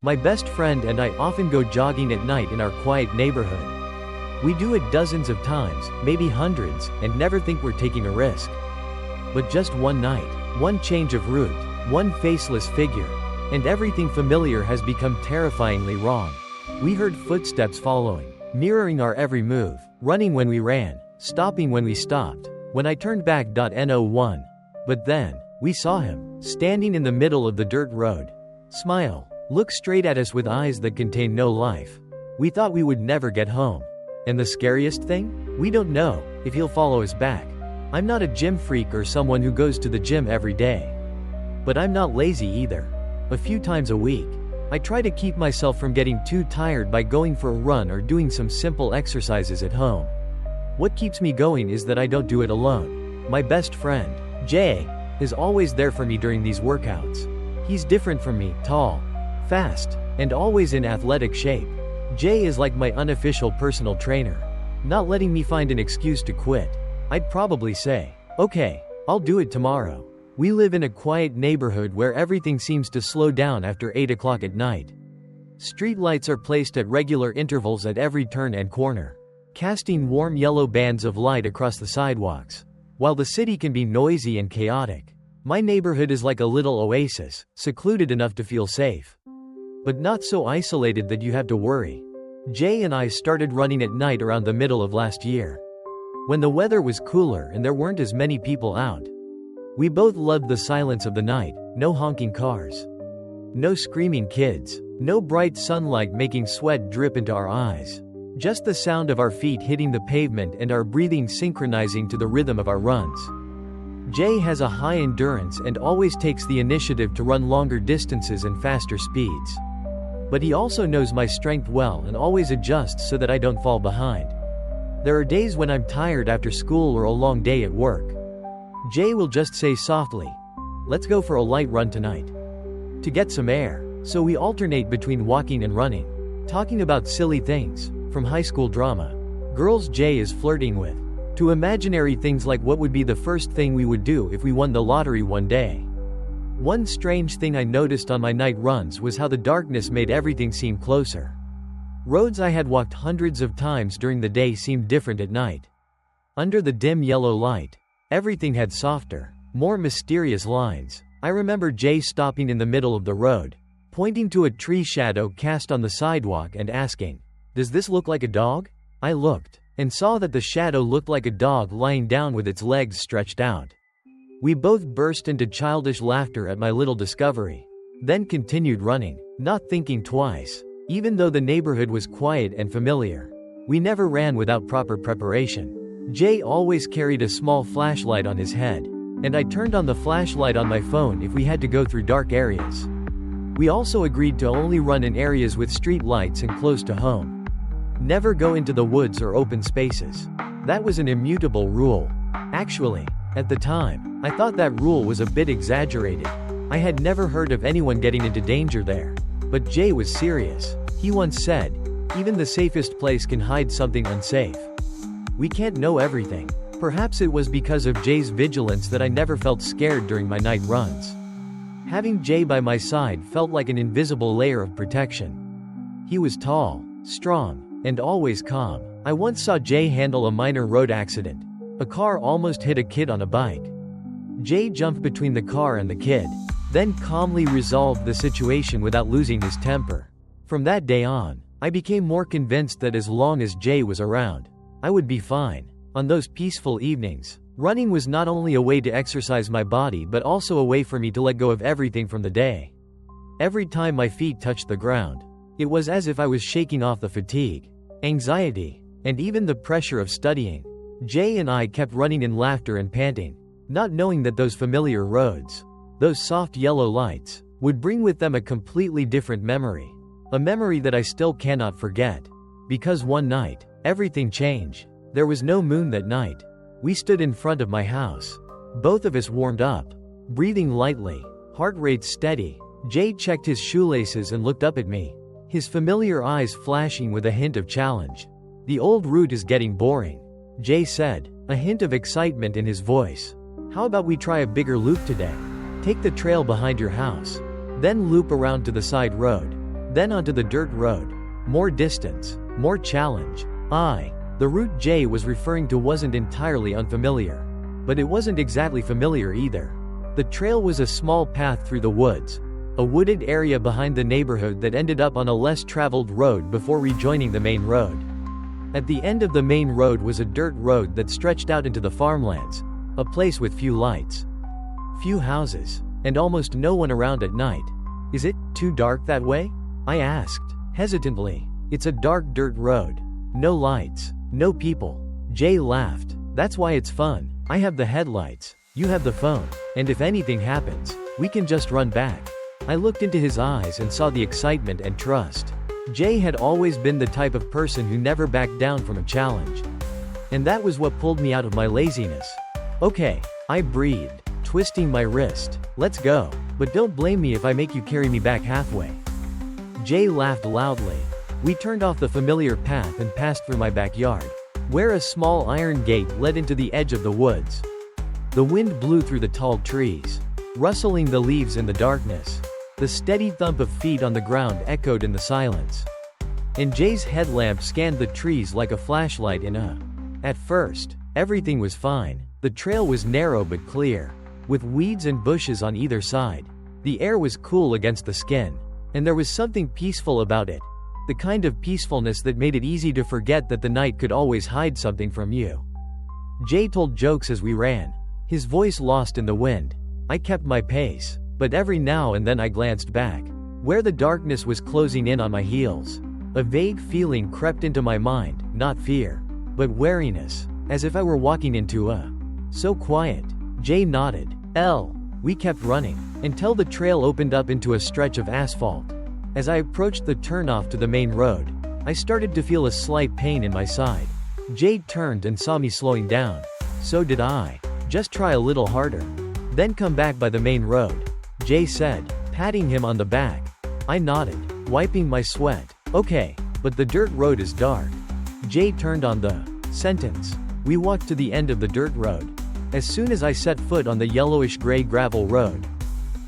My best friend and I often go jogging at night in our quiet neighborhood. We do it dozens of times, maybe hundreds, and never think we're taking a risk. But just one night, one change of route, one faceless figure, and everything familiar has become terrifyingly wrong. We heard footsteps following, mirroring our every move, running when we ran, stopping when we stopped. When I turned back, N01. But then, we saw him, standing in the middle of the dirt road. Smile. Look straight at us with eyes that contain no life. We thought we would never get home. And the scariest thing? We don't know if he'll follow us back. I'm not a gym freak or someone who goes to the gym every day. But I'm not lazy either. A few times a week, I try to keep myself from getting too tired by going for a run or doing some simple exercises at home. What keeps me going is that I don't do it alone. My best friend, Jay, is always there for me during these workouts. He's different from me, tall, fast, and always in athletic shape. Jay is like my unofficial personal trainer, not letting me find an excuse to quit. I'd probably say, okay, I'll do it tomorrow. We live in a quiet neighborhood where everything seems to slow down after 8 o'clock at night. Street lights are placed at regular intervals at every turn and corner, casting warm yellow bands of light across the sidewalks. While the city can be noisy and chaotic, my neighborhood is like a little oasis, secluded enough to feel safe, but not so isolated that you have to worry. Jay and I started running at night around the middle of last year, when the weather was cooler and there weren't as many people out. We both loved the silence of the night, no honking cars, no screaming kids, no bright sunlight making sweat drip into our eyes. Just the sound of our feet hitting the pavement and our breathing synchronizing to the rhythm of our runs. Jay has a high endurance and always takes the initiative to run longer distances and faster speeds. But he also knows my strength well and always adjusts so that I don't fall behind. There are days when I'm tired after school or a long day at work. Jay will just say softly, "Let's go for a light run tonight," to get some air. So we alternate between walking and running, talking about silly things, from high school drama, girls Jay is flirting with, to imaginary things like what would be the first thing we would do if we won the lottery one day. One strange thing I noticed on my night runs was how the darkness made everything seem closer. Roads I had walked hundreds of times during the day seemed different at night. Under the dim yellow light, everything had softer, more mysterious lines. I remember Jay stopping in the middle of the road, pointing to a tree shadow cast on the sidewalk and asking, "Does this look like a dog?" I looked, and saw that the shadow looked like a dog lying down with its legs stretched out. We both burst into childish laughter at my little discovery, then continued running, not thinking twice. Even though the neighborhood was quiet and familiar, we never ran without proper preparation. Jay always carried a small flashlight on his head, and I turned on the flashlight on my phone if we had to go through dark areas. We also agreed to only run in areas with street lights and close to home. Never go into the woods or open spaces. That was an immutable rule. Actually, at the time, I thought that rule was a bit exaggerated. I had never heard of anyone getting into danger there. But Jay was serious. He once said, "Even the safest place can hide something unsafe." We can't know everything. Perhaps it was because of Jay's vigilance that I never felt scared during my night runs. Having Jay by my side felt like an invisible layer of protection. He was tall, strong, and always calm. I once saw Jay handle a minor road accident. A car almost hit a kid on a bike. Jay jumped between the car and the kid, then calmly resolved the situation without losing his temper. From that day on, I became more convinced that as long as Jay was around, I would be fine. On those peaceful evenings, running was not only a way to exercise my body but also a way for me to let go of everything from the day. Every time my feet touched the ground, it was as if I was shaking off the fatigue, anxiety, and even the pressure of studying. Jay and I kept running in laughter and panting, not knowing that those familiar roads, those soft yellow lights, would bring with them a completely different memory. A memory that I still cannot forget. Because one night, everything changed. There was no moon that night. We stood in front of my house. Both of us warmed up, breathing lightly, heart rate steady. Jay checked his shoelaces and looked up at me, his familiar eyes flashing with a hint of challenge. "The old route is getting boring," Jay said, a hint of excitement in his voice. "How about we try a bigger loop today? Take the trail behind your house, then loop around to the side road. Then onto the dirt road. More distance, more challenge. The route Jay was referring to wasn't entirely unfamiliar. But it wasn't exactly familiar either. The trail was a small path through the woods, a wooded area behind the neighborhood that ended up on a less traveled road before rejoining the main road. At the end of the main road was a dirt road that stretched out into the farmlands, a place with few lights, few houses, and almost no one around at night. Is it too dark that way? I asked, hesitantly. It's a dark dirt road. No lights, no people. Jay laughed. That's why it's fun. I have the headlights, you have the phone, and if anything happens, we can just run back. I looked into his eyes and saw the excitement and trust. Jay had always been the type of person who never backed down from a challenge. And that was what pulled me out of my laziness. Okay, I breathed, twisting my wrist. Let's go. But don't blame me if I make you carry me back halfway. Jay laughed loudly. We turned off the familiar path and passed through my backyard, where a small iron gate led into the edge of the woods. The wind blew through the tall trees, rustling the leaves in the darkness. The steady thump of feet on the ground echoed in the silence. And Jay's headlamp scanned the trees like a flashlight in a... At first, everything was fine. The trail was narrow but clear, with weeds and bushes on either side. The air was cool against the skin, and there was something peaceful about it. The kind of peacefulness that made it easy to forget that the night could always hide something from you. Jay told jokes as we ran, his voice lost in the wind. I kept my pace, but every now and then I glanced back, where the darkness was closing in on my heels. A vague feeling crept into my mind, not fear, but wariness, as if I were walking into a... So quiet. Jay nodded. We kept running, until the trail opened up into a stretch of asphalt. As I approached the turnoff to the main road, I started to feel a slight pain in my side. Jay turned and saw me slowing down. So did I. Just try a little harder. Then come back by the main road, Jay said, patting him on the back. I nodded, wiping my sweat. Okay, but the dirt road is dark. Jay turned on the sentence. We walked to the end of the dirt road. As soon as I set foot on the yellowish-gray gravel road,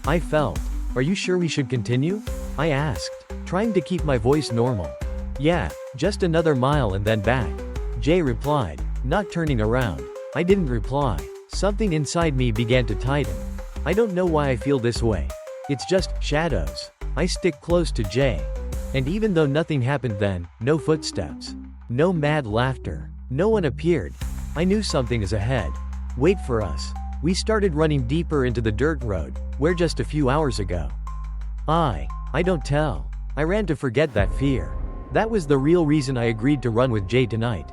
I felt, "Are you sure we should continue?" I asked, trying to keep my voice normal. "Yeah, just another mile and then back," Jay replied, not turning around. I didn't reply. Something inside me began to tighten. I don't know why I feel this way. It's just shadows. I stick close to Jay. And even though nothing happened then, no footsteps, no mad laughter, no one appeared, I knew something is ahead. Wait for us. We started running deeper into the dirt road, where just a few hours ago. I don't tell. I ran to forget that fear. That was the real reason I agreed to run with Jay tonight.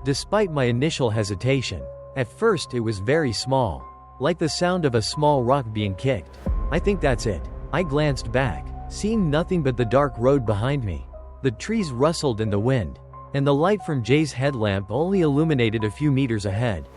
Despite my initial hesitation, at first it was very small, like the sound of a small rock being kicked. I think that's it. I glanced back, seeing nothing but the dark road behind me. The trees rustled in the wind, and the light from Jay's headlamp only illuminated a few meters ahead.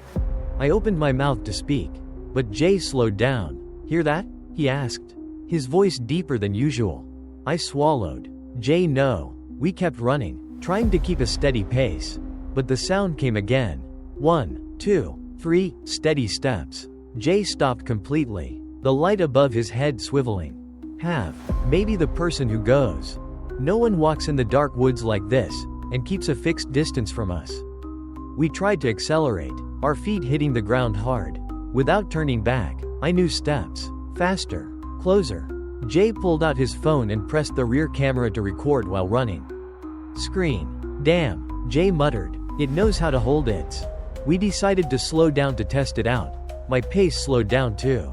I opened my mouth to speak, but Jay slowed down. "Hear that?" he asked, his voice deeper than usual. I swallowed. "Jay, no." We kept running, trying to keep a steady pace. But the sound came again. 1, 2, 3, steady steps. Jay stopped completely, the light above his head swiveling. Maybe the person who goes. No one walks in the dark woods like this, and keeps a fixed distance from us. We tried to accelerate, our feet hitting the ground hard. Without turning back, I knew steps. Faster. Closer. Jay pulled out his phone and pressed the rear camera to record while running. Screen. "Damn," Jay muttered. "It knows how to hold its." We decided to slow down to test it out. My pace slowed down too.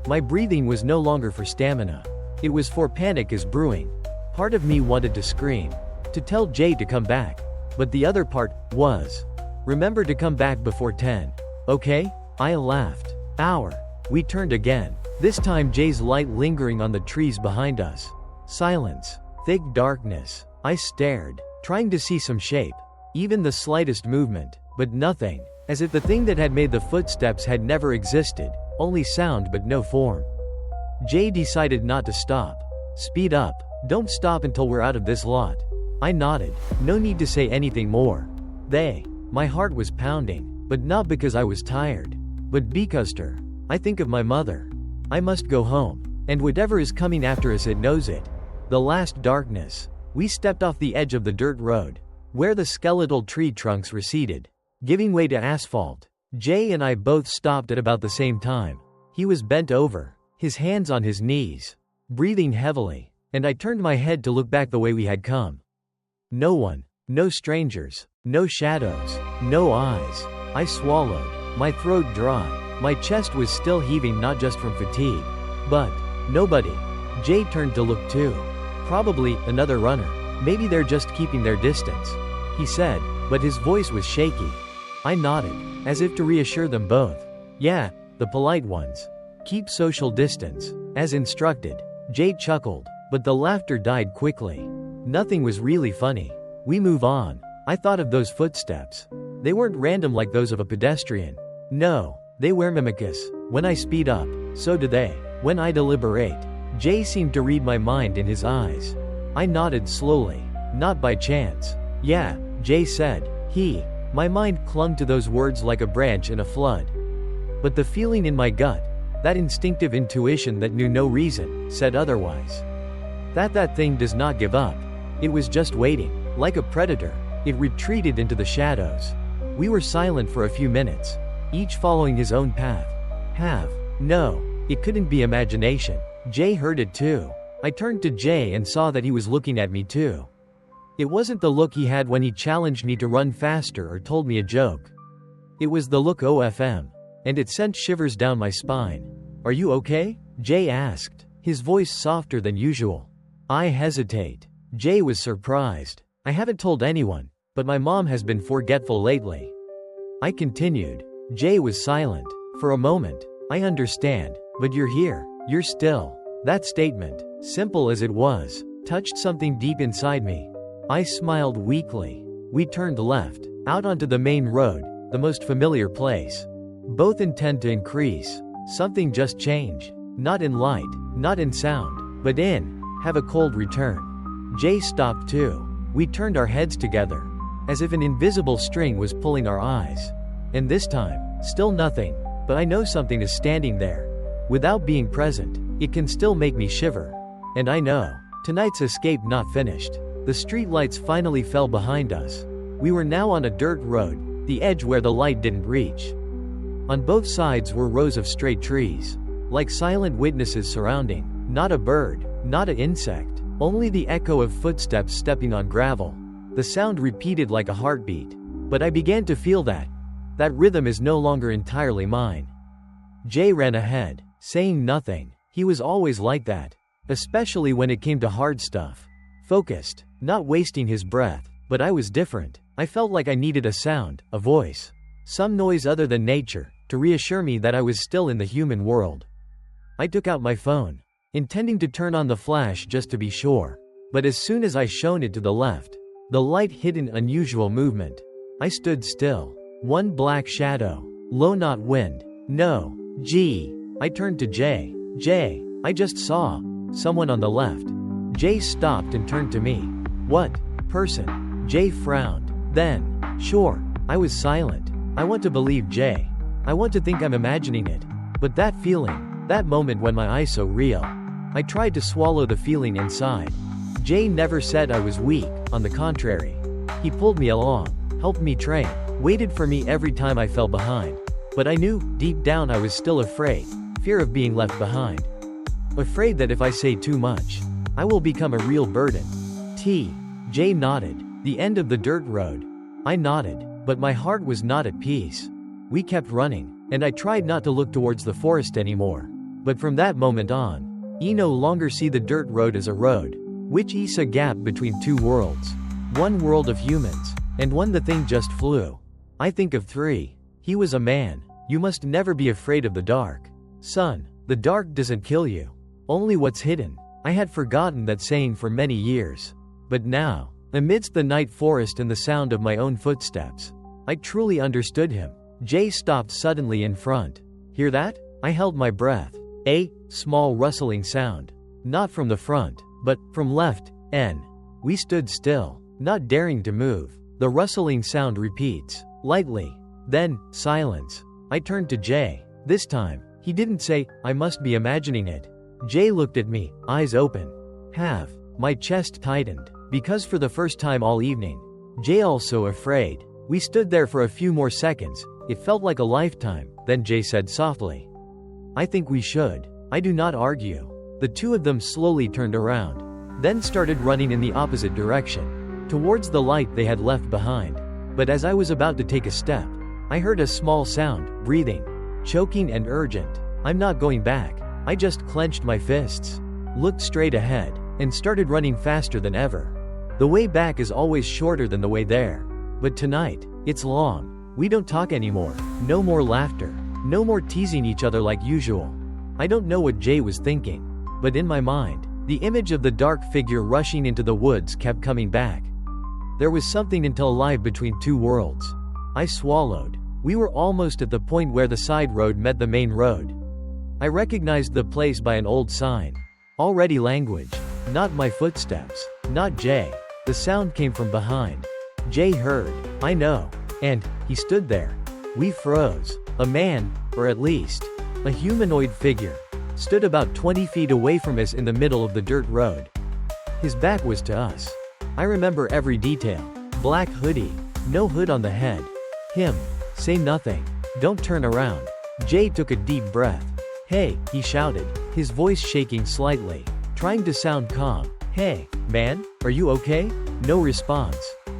My breathing was no longer for stamina. It was for panic is brewing. Part of me wanted to scream, to tell Jay to come back. But the other part was, remember to come back before 10. Okay? I laughed. We turned again. This time Jay's light lingering on the trees behind us. Silence. Thick darkness. I stared, trying to see some shape. Even the slightest movement, but nothing. As if the thing that had made the footsteps had never existed. Only sound but no form. Jay decided not to stop. "Speed up. Don't stop until we're out of this lot." I nodded. No need to say anything more. My heart was pounding, but not because I was tired, but because I think of my mother. I must go home, and whatever is coming after us, it knows it. The last darkness. We stepped off the edge of the dirt road, where the skeletal tree trunks receded, giving way to asphalt. Jay and I both stopped at about the same time. He was bent over, his hands on his knees, breathing heavily, and I turned my head to look back the way we had come. No one, no strangers, no shadows, no eyes. I swallowed, my throat dry. My chest was still heaving, not just from fatigue, but nobody. Jay turned to look too. Probably another runner. Maybe they're just keeping their distance, he said, but his voice was shaky. I nodded, as if to reassure them both. Yeah, the polite ones. Keep social distance, as instructed. Jay chuckled, but the laughter died quickly. Nothing was really funny. We move on. I thought of those footsteps. They weren't random like those of a pedestrian. No, they were mimicous. When I speed up, so do they. When I deliberate. Jay seemed to read my mind in his eyes. I nodded slowly. Not by chance. Yeah, Jay said. My mind clung to those words like a branch in a flood. But the feeling in my gut, that instinctive intuition that knew no reason, said otherwise. That thing does not give up. It was just waiting. Like a predator, it retreated into the shadows. We were silent for a few minutes, each following his own path. No, it couldn't be imagination. Jay heard it too. I turned to Jay and saw that he was looking at me too. It wasn't the look he had when he challenged me to run faster or told me a joke. It was the look OFM, and it sent shivers down my spine. Are you okay? Jay asked, his voice softer than usual. I hesitate. Jay was surprised. I haven't told anyone, but my mom has been forgetful lately. I continued. Jay was silent. For a moment. I understand, but you're here. You're still. That statement, simple as it was, touched something deep inside me. I smiled weakly. We turned left, out onto the main road, the most familiar place. Both intend to increase. Something just changed. Not in light, not in sound, but in. Have a cold return. Jay stopped too. We turned our heads together, as if an invisible string was pulling our eyes. And this time, still nothing, but I know something is standing there. Without being present, it can still make me shiver. And I know, tonight's escape not finished. The streetlights finally fell behind us. We were now on a dirt road, the edge where the light didn't reach. On both sides were rows of straight trees, like silent witnesses surrounding. Not a bird, not an insect, only the echo of footsteps stepping on gravel. The sound repeated like a heartbeat. But I began to feel that rhythm is no longer entirely mine. Jay ran ahead, saying nothing. He was always like that, especially when it came to hard stuff. Focused, not wasting his breath. But I was different. I felt like I needed a sound, a voice, some noise other than nature, to reassure me that I was still in the human world. I took out my phone, intending to turn on the flash just to be sure. But as soon as I shone it to the left, the light hid an unusual movement. I stood still. One black shadow. Low, not wind. No. Gee. I turned to Jay. Jay, I just saw someone on the left. Jay stopped and turned to me. What person? Jay frowned. Then, sure. I was silent. I want to believe Jay. I want to think I'm imagining it. But that feeling, that moment when my eyes so real. I tried to swallow the feeling inside. Jay never said I was weak, on the contrary. He pulled me along, helped me train, waited for me every time I fell behind. But I knew, deep down I was still afraid. Fear of being left behind. Afraid that if I say too much, I will become a real burden. Jay nodded. The end of the dirt road. I nodded, but my heart was not at peace. We kept running, and I tried not to look towards the forest anymore. But from that moment on, I no longer see the dirt road as a road, which is a gap between two worlds. One world of humans, and one the thing just flew. I think of 3. He was a man. You must never be afraid of the dark. Son, the dark doesn't kill you. Only what's hidden. I had forgotten that saying for many years. But now, amidst the night forest and the sound of my own footsteps, I truly understood him. Jay stopped suddenly in front. Hear that? I held my breath. A small rustling sound. Not from the front, but from left. We stood still, not daring to move. The rustling sound repeats, lightly. Then, silence. I turned to Jay. This time, he didn't say, I must be imagining it. Jay looked at me, eyes open. My chest tightened, because for the first time all evening, Jay also afraid. We stood there for a few more seconds. It felt like a lifetime. Then Jay said softly, "I think we should." I do not argue. The two of them slowly turned around, then started running in the opposite direction, towards the light they had left behind. But as I was about to take a step, I heard a small sound, breathing, choking and urgent. I'm not going back. I just clenched my fists, looked straight ahead, and started running faster than ever. The way back is always shorter than the way there. But tonight, it's long. We don't talk anymore. No more laughter. No more teasing each other like usual. I don't know what Jay was thinking, but in my mind, the image of the dark figure rushing into the woods kept coming back. There was something until alive between two worlds. I swallowed. We were almost at the point where the side road met the main road. I recognized the place by an old sign. Already language. Not my footsteps. Not Jay. The sound came from behind. Jay heard. I know. And he stood there. We froze. A man, or at least, a humanoid figure, stood about 20 feet away from us in the middle of the dirt road. His back was to us. I remember every detail. Black hoodie. No hood on the head. Him. Say nothing. Don't turn around. Jay took a deep breath. "Hey," he shouted, his voice shaking slightly, trying to sound calm. "Hey, man, are you okay?" No response.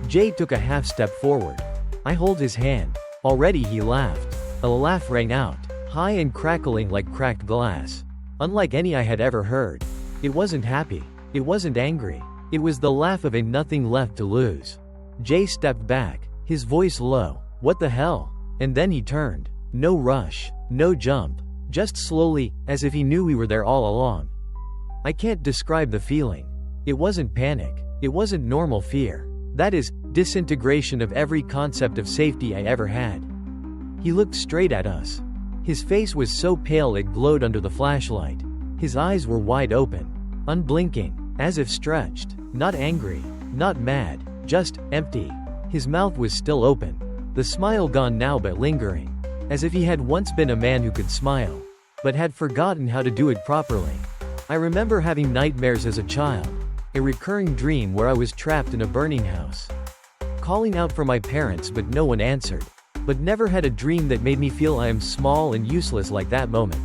Jay took a half step forward. I hold his hand. Already he laughed. A laugh rang out, high and crackling like cracked glass. Unlike any I had ever heard. It wasn't happy. It wasn't angry. It was the laugh of a nothing left to lose. Jay stepped back, his voice low. "What the hell?" And then he turned. No rush. No jump. Just slowly, as if he knew we were there all along. I can't describe the feeling. It wasn't panic. It wasn't normal fear. That is, disintegration of every concept of safety I ever had. He looked straight at us. His face was so pale it glowed under the flashlight. His eyes were wide open, unblinking, as if stretched. Not angry, not mad, just empty. His mouth was still open, the smile gone now but lingering, as if he had once been a man who could smile, but had forgotten how to do it properly. I remember having nightmares as a child, a recurring dream where I was trapped in a burning house, calling out for my parents but no one answered, but never had a dream that made me feel I am small and useless like that moment.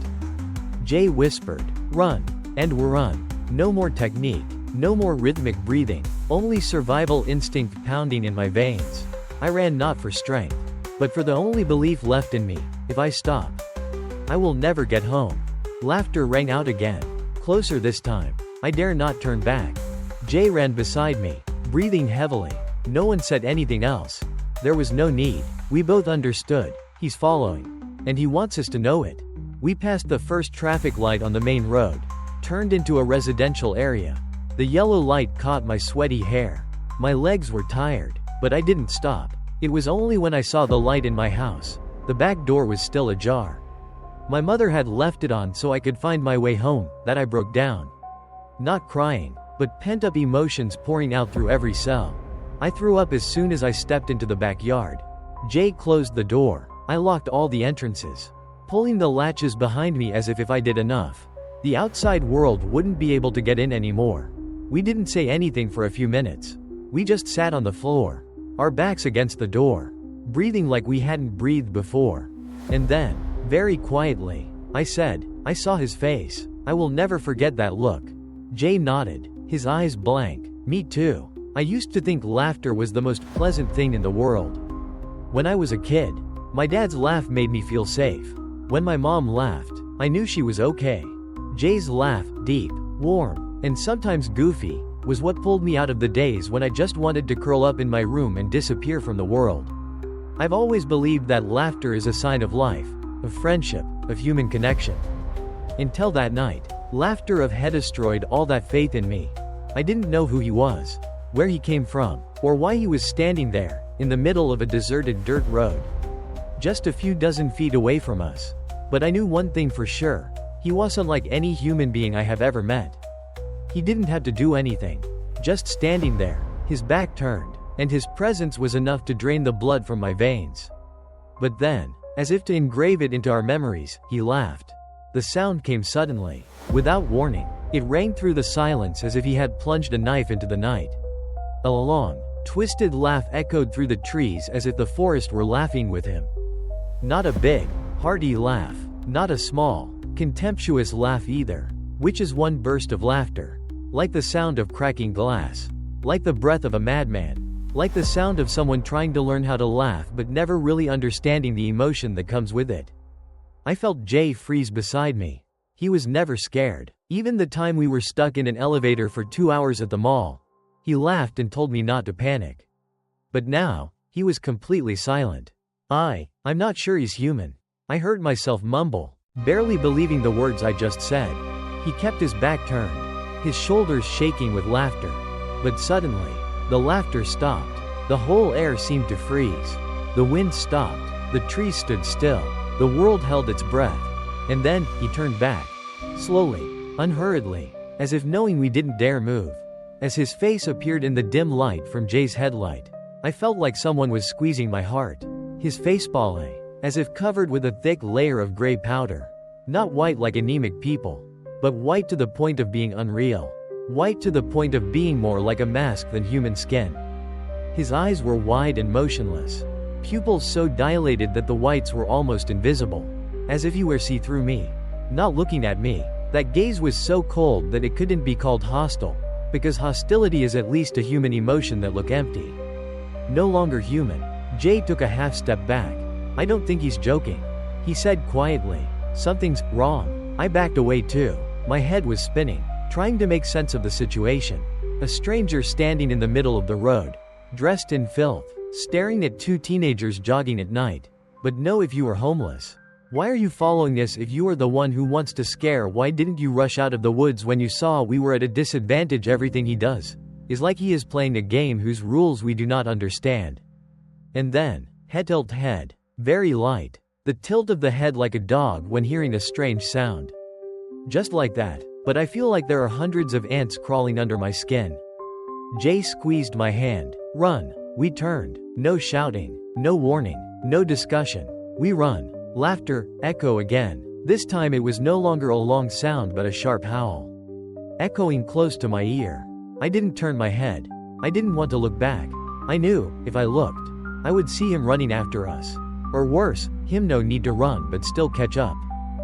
Jay whispered, "Run," and we run. No more technique, no more rhythmic breathing, only survival instinct pounding in my veins. I ran not for strength, but for the only belief left in me: if I stop, I will never get home. Laughter rang out again, closer this time. I dare not turn back. Jay ran beside me, breathing heavily. No one said anything else. There was no need. We both understood. He's following, and he wants us to know it. We passed the first traffic light on the main road, turned into a residential area. The yellow light caught my sweaty hair. My legs were tired, but I didn't stop. It was only when I saw the light in my house. The back door was still ajar. My mother had left it on so I could find my way home, that I broke down. Not crying, but pent-up emotions pouring out through every cell. I threw up as soon as I stepped into the backyard. Jay closed the door. I locked all the entrances, pulling the latches behind me as if I did enough, the outside world wouldn't be able to get in anymore. We didn't say anything for a few minutes. We just sat on the floor, our backs against the door, breathing like we hadn't breathed before. And then, very quietly, I said, "I saw his face." I will never forget that look. Jay nodded, his eyes blank. Me too. I used to think laughter was the most pleasant thing in the world. When I was a kid, my dad's laugh made me feel safe. When my mom laughed, I knew she was okay. Jay's laugh, deep, warm, and sometimes goofy, was what pulled me out of the days when I just wanted to curl up in my room and disappear from the world. I've always believed that laughter is a sign of life, of friendship, of human connection. Until that night, laughter had destroyed all that faith in me. I didn't know who he was, where he came from, or why he was standing there, in the middle of a deserted dirt road, just a few dozen feet away from us. But I knew one thing for sure: he wasn't like any human being I have ever met. He didn't have to do anything, just standing there, his back turned, and his presence was enough to drain the blood from my veins. But then, as if to engrave it into our memories, he laughed. The sound came suddenly, without warning. It rang through the silence as if he had plunged a knife into the night. A long, twisted laugh echoed through the trees as if the forest were laughing with him. Not a big, hearty laugh, not a small, contemptuous laugh either, which is one burst of laughter, like the sound of cracking glass, like the breath of a madman, like the sound of someone trying to learn how to laugh but never really understanding the emotion that comes with it. I felt Jay freeze beside me. He was never scared. Even the time we were stuck in an elevator for 2 hours at the mall, he laughed and told me not to panic. But now, he was completely silent. I'm not sure he's human. I heard myself mumble, barely believing the words I just said. He kept his back turned, his shoulders shaking with laughter. But suddenly, the laughter stopped. The whole air seemed to freeze. The wind stopped. The trees stood still. The world held its breath. And then, he turned back. Slowly, unhurriedly, as if knowing we didn't dare move. As his face appeared in the dim light from Jay's headlight, I felt like someone was squeezing my heart. His face pale, as if covered with a thick layer of gray powder. Not white like anemic people, but white to the point of being unreal. White to the point of being more like a mask than human skin. His eyes were wide and motionless, pupils so dilated that the whites were almost invisible, as if he were see-through me, not looking at me. That gaze was so cold that it couldn't be called hostile, because hostility is at least a human emotion that look empty. No longer human. Jay took a half step back. I don't think he's joking, he said quietly. Something's wrong. I backed away too. My head was spinning, trying to make sense of the situation. A stranger standing in the middle of the road, dressed in filth, staring at two teenagers jogging at night. But no, if you were homeless. Why are you following us if you are the one who wants to scare? Why didn't you rush out of the woods when you saw we were at a disadvantage? Everything he does is like he is playing a game whose rules we do not understand. And then, head tilt head, very light, the tilt of the head like a dog when hearing a strange sound. Just like that, but I feel like there are hundreds of ants crawling under my skin. Jay squeezed my hand. Run. We turned. No shouting, no warning, no discussion. We run. Laughter, echo again. This time it was no longer a long sound but a sharp howl, echoing close to my ear. I didn't turn my head. I didn't want to look back. I knew, if I looked, I would see him running after us. Or worse, him no need to run but still catch up.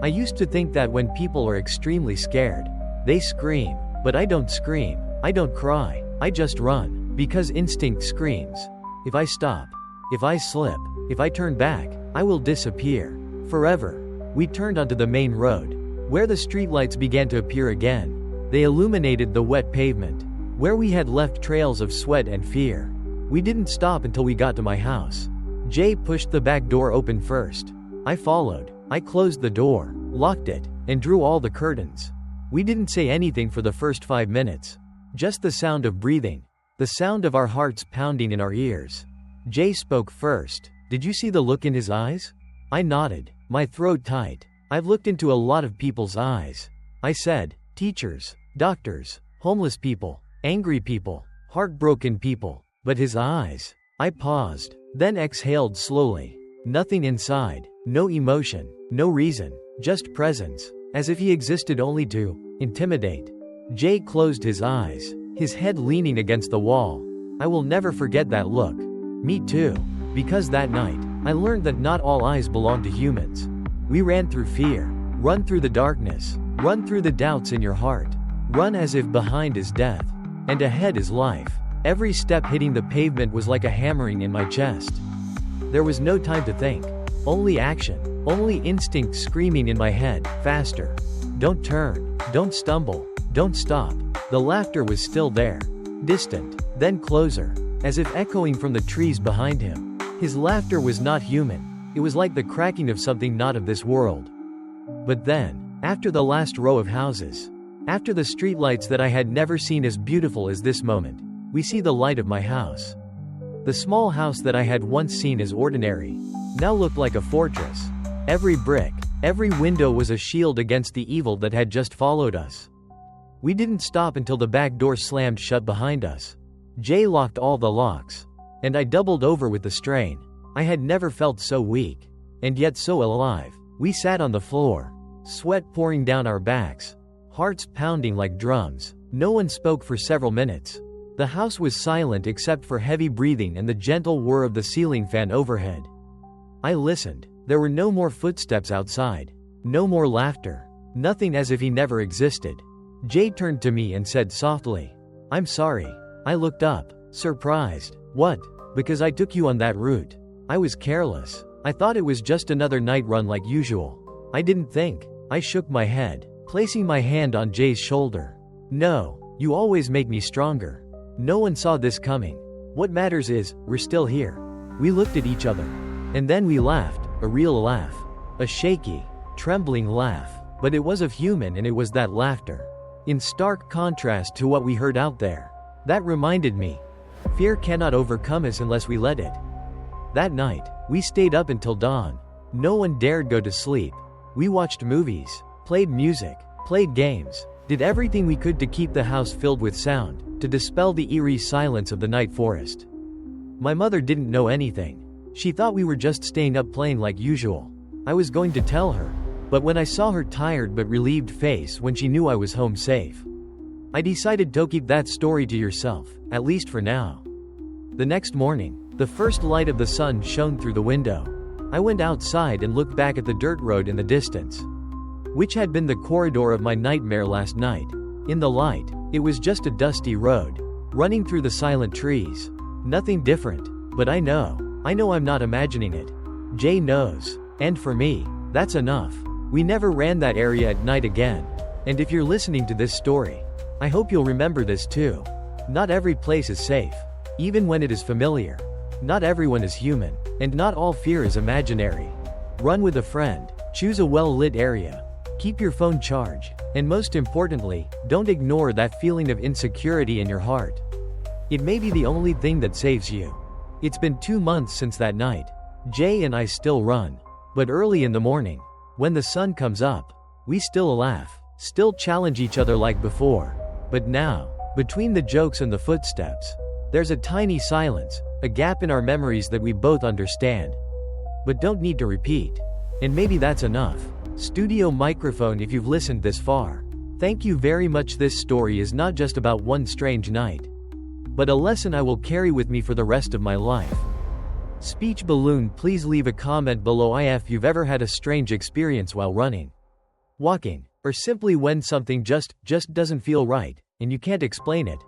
I used to think that when people are extremely scared, they scream. But I don't scream. I don't cry. I just run. Because instinct screams. If I stop, if I slip, if I turn back, I will disappear. Forever. We turned onto the main road, where the streetlights began to appear again. They illuminated the wet pavement, where we had left trails of sweat and fear. We didn't stop until we got to my house. Jay pushed the back door open first. I followed. I closed the door, locked it, and drew all the curtains. We didn't say anything for the first 5 minutes. Just the sound of breathing, the sound of our hearts pounding in our ears. Jay spoke first. Did you see the look in his eyes? I nodded, my throat tight. I've looked into a lot of people's eyes. I said, teachers, doctors, homeless people, angry people, heartbroken people. But his eyes. I paused, then exhaled slowly. Nothing inside, no emotion, no reason, just presence, as if he existed only to intimidate. Jay closed his eyes, his head leaning against the wall. I will never forget that look. Me too. Because that night, I learned that not all eyes belong to humans. We ran through fear, run through the darkness, run through the doubts in your heart, run as if behind is death, and ahead is life. Every step hitting the pavement was like a hammering in my chest. There was no time to think. Only action, only instinct screaming in my head, faster. Don't turn, don't stumble, don't stop. The laughter was still there, distant, then closer, as if echoing from the trees behind him. His laughter was not human. It was like the cracking of something not of this world. But then, after the last row of houses, after the streetlights that I had never seen as beautiful as this moment, we see the light of my house. The small house that I had once seen as ordinary, now looked like a fortress. Every brick, every window was a shield against the evil that had just followed us. We didn't stop until the back door slammed shut behind us. Jay locked all the locks, and I doubled over with the strain. I had never felt so weak, and yet so alive. We sat on the floor, sweat pouring down our backs, hearts pounding like drums. No one spoke for several minutes. The house was silent except for heavy breathing and the gentle whir of the ceiling fan overhead. I listened. There were no more footsteps outside. No more laughter. Nothing, as if he never existed. Jay turned to me and said softly, "I'm sorry." I looked up, surprised. "What?" "Because I took you on that route. I was careless. I thought it was just another night run like usual. I didn't think." I shook my head, placing my hand on Jay's shoulder. "No, you always make me stronger. No one saw this coming. What matters is, we're still here." We looked at each other. And then we laughed, a real laugh. A shaky, trembling laugh. But it was of human, and it was that laughter, in stark contrast to what we heard out there, that reminded me, fear cannot overcome us unless we let it. That night, we stayed up until dawn. No one dared go to sleep. We watched movies, played music, played games, did everything we could to keep the house filled with sound, to dispel the eerie silence of the night forest. My mother didn't know anything. She thought we were just staying up playing like usual. I was going to tell her, but when I saw her tired but relieved face when she knew I was home safe, I decided to keep that story to yourself, at least for now. The next morning, the first light of the sun shone through the window. I went outside and looked back at the dirt road in the distance, which had been the corridor of my nightmare last night. In the light, it was just a dusty road, running through the silent trees. Nothing different, but I know I'm not imagining it. Jay knows. And for me, that's enough. We never ran that area at night again. And if you're listening to this story, I hope you'll remember this too. Not every place is safe, even when it is familiar. Not everyone is human, and not all fear is imaginary. Run with a friend, choose a well-lit area, keep your phone charged, and most importantly, don't ignore that feeling of insecurity in your heart. It may be the only thing that saves you. It's been 2 months since that night. Jay and I still run. But early in the morning, when the sun comes up, we still laugh, still challenge each other like before. But now, between the jokes and the footsteps, there's a tiny silence, a gap in our memories that we both understand, but don't need to repeat. And maybe that's enough. Studio microphone, if you've listened this far, thank you very much. This story is not just about one strange night, but a lesson I will carry with me for the rest of my life. Speech balloon, please leave a comment below if you've ever had a strange experience while running, walking, or simply when something just doesn't feel right, and you can't explain it.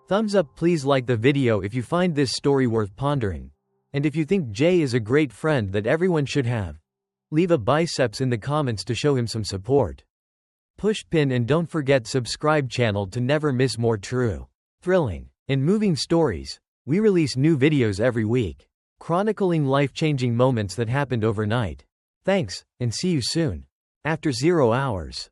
Thumbs up, please like the video if you find this story worth pondering. And if you think Jay is a great friend that everyone should have, leave a biceps in the comments to show him some support. Push pin, and don't forget subscribe channel to never miss more true, thrilling, and moving stories. We release new videos every week, chronicling life-changing moments that happened overnight. Thanks, and see you soon. After 0 hours.